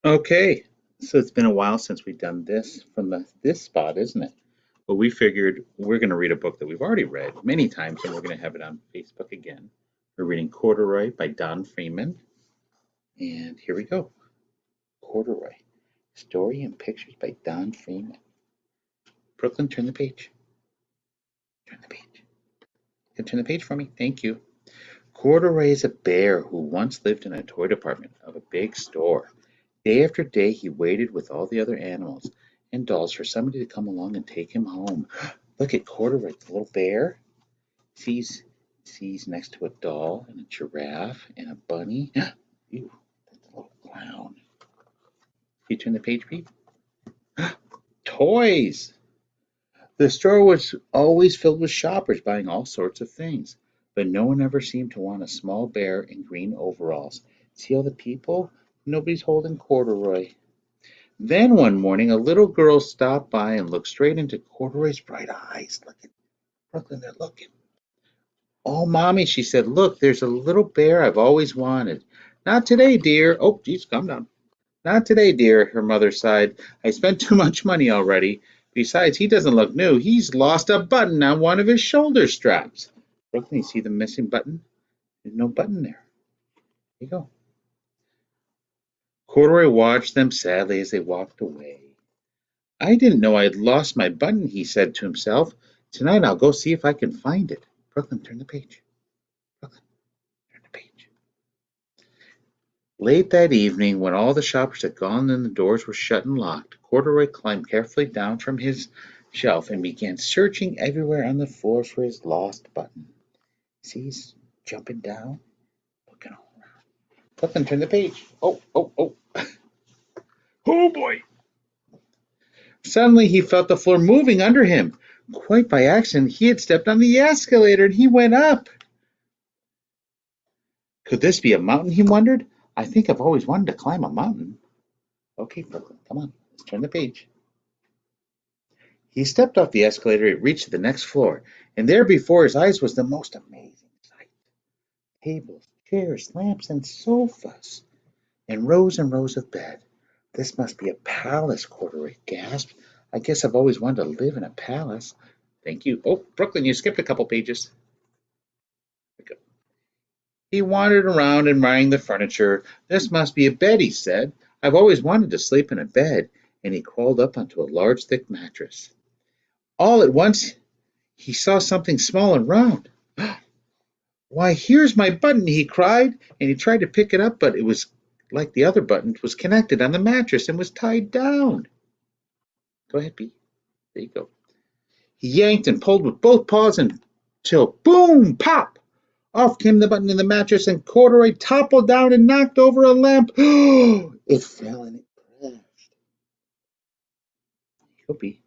Okay, so it's been a while since we've done this from this spot, isn't it? But we figured we're going to read a book that we've already read many times, and we're going to have it on Facebook again. We're reading Corduroy by Don Freeman, and here we go. Corduroy, story and pictures by Don Freeman. Brooklyn, turn the page. Turn the page. You can turn the page for me. Thank you. Corduroy is a bear who once lived in a toy department of a big store. Day after day he waited with all the other animals and dolls for somebody to come along and take him home. Look at Corduroy, the little bear. Sees next to a doll and a giraffe and a bunny. Ew, that's a little clown. You turn the page, Pete. Toys! The store was always filled with shoppers buying all sorts of things, but no one ever seemed to want a small bear in green overalls. See all the people? Nobody's holding Corduroy. Then one morning a little girl stopped by and looked straight into Corduroy's bright eyes. Look at Brooklyn, they're looking. Oh, Mommy, she said, look, there's a little bear I've always wanted. Not today, dear. Oh, geez, calm down. Not today, dear, her mother sighed. I spent too much money already. Besides, he doesn't look new. He's lost a button on one of his shoulder straps. Brooklyn, you see the missing button? There's no button there. There you go. Corduroy watched them sadly as they walked away. I didn't know I'd lost my button, he said to himself. Tonight I'll go see if I can find it. Brooklyn, turn the page. Brooklyn, turn the page. Late that evening, when all the shoppers had gone and the doors were shut and locked, Corduroy climbed carefully down from his shelf and began searching everywhere on the floor for his lost button. See, he's jumping down, looking all around. Brooklyn, turn the page. Oh. Oh boy! Suddenly he felt the floor moving under him. Quite by accident, he had stepped on the escalator and he went up. Could this be a mountain, he wondered? I think I've always wanted to climb a mountain. Okay, Brooklyn, come on, let's turn the page. He stepped off the escalator and reached the next floor, and there before his eyes was the most amazing sight. Tables, chairs, lamps, and sofas, and rows of bed. This must be a palace, Corduroy gasped. I guess I've always wanted to live in a palace. Thank you. Oh, Brooklyn, you skipped a couple pages. He wandered around admiring the furniture. This must be a bed, he said. I've always wanted to sleep in a bed, and he crawled up onto a large, thick mattress. All at once he saw something small and round. Why, here's my button, he cried, and he tried to pick it up, but it was like the other buttons, was connected on the mattress and was tied down. Go ahead, Pete. There you go. He yanked and pulled with both paws until boom, pop! Off came the button in the mattress, and Corduroy toppled down and knocked over a lamp. It fell and it crashed. Whoopee.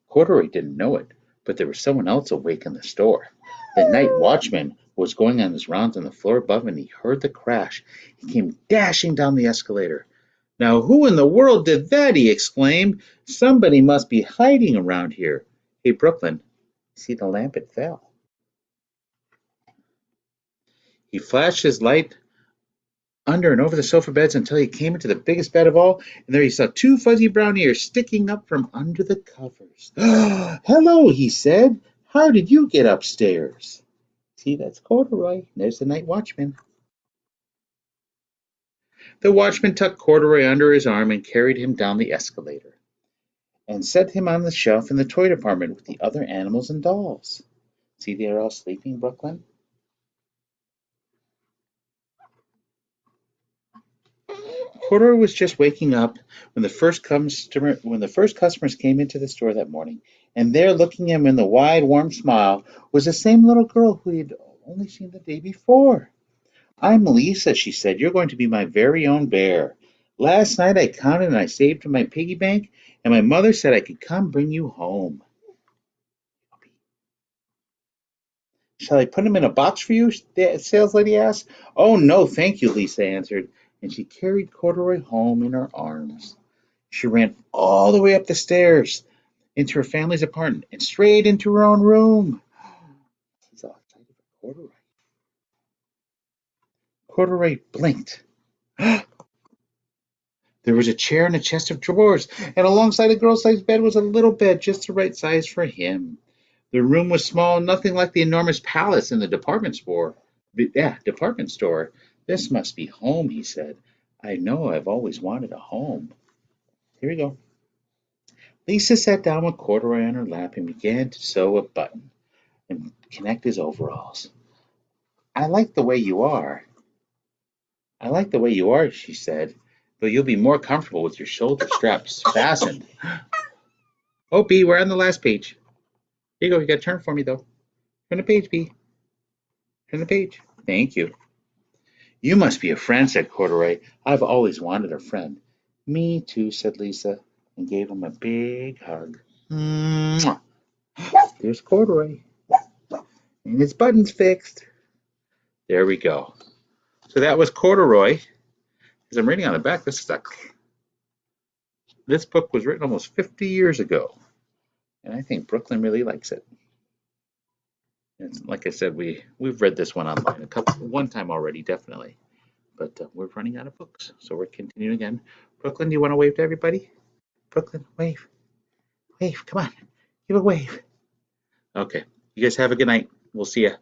Corduroy didn't know it, but there was someone else awake in the store. The night watchman was going on his rounds on the floor above, and he heard the crash. He came dashing down the escalator. Now, who in the world did that? He exclaimed. Somebody must be hiding around here. Hey, Brooklyn, see the lamp? It fell. He flashed his light under and over the sofa beds until he came into the biggest bed of all, and there he saw two fuzzy brown ears sticking up from under the covers. Hello, he said. How did you get upstairs? See, that's Corduroy. There's the night watchman. The watchman tucked Corduroy under his arm and carried him down the escalator and set him on the shelf in the toy department with the other animals and dolls. See, they're all sleeping, Brooklyn? Corduroy was just waking up when the first customers came into the store that morning, and there, looking at him in the wide, warm smile, was the same little girl who he had only seen the day before. I'm Lisa, she said. You're going to be my very own bear. Last night I counted and I saved in my piggy bank, and my mother said I could come bring you home. Shall I put him in a box for you? The sales lady asked. Oh, no, thank you, Lisa answered, and she carried Corduroy home in her arms. She ran all the way up the stairs into her family's apartment and straight into her own room. She's all excited for Corduroy. Corduroy blinked. There was a chair and a chest of drawers, and alongside a girl-sized bed was a little bed just the right size for him. The room was small, nothing like the enormous palace in the department store. Yeah, department store. This must be home, he said. I know I've always wanted a home. Here we go. Lisa sat down with Corduroy on her lap and began to sew a button and connect his overalls. I like the way you are. I like the way you are, she said, but you'll be more comfortable with your shoulder straps fastened. Oh, B, we're on the last page. Here you go. You got to turn for me, though. Turn the page, B. Turn the page. Thank you. You must be a friend, said Corduroy. I've always wanted a friend. Me too, said Lisa, and gave him a big hug. Mwah. There's Corduroy, and his button's fixed. There we go. So that was Corduroy. As I'm reading on the back, this book was written almost 50 years ago, and I think Brooklyn really likes it. And like I said, we've read this one online one time already, definitely. But we're running out of books, so we're continuing again. Brooklyn, do you want to wave to everybody? Brooklyn, wave, wave, come on, give a wave. Okay, you guys have a good night. We'll see you.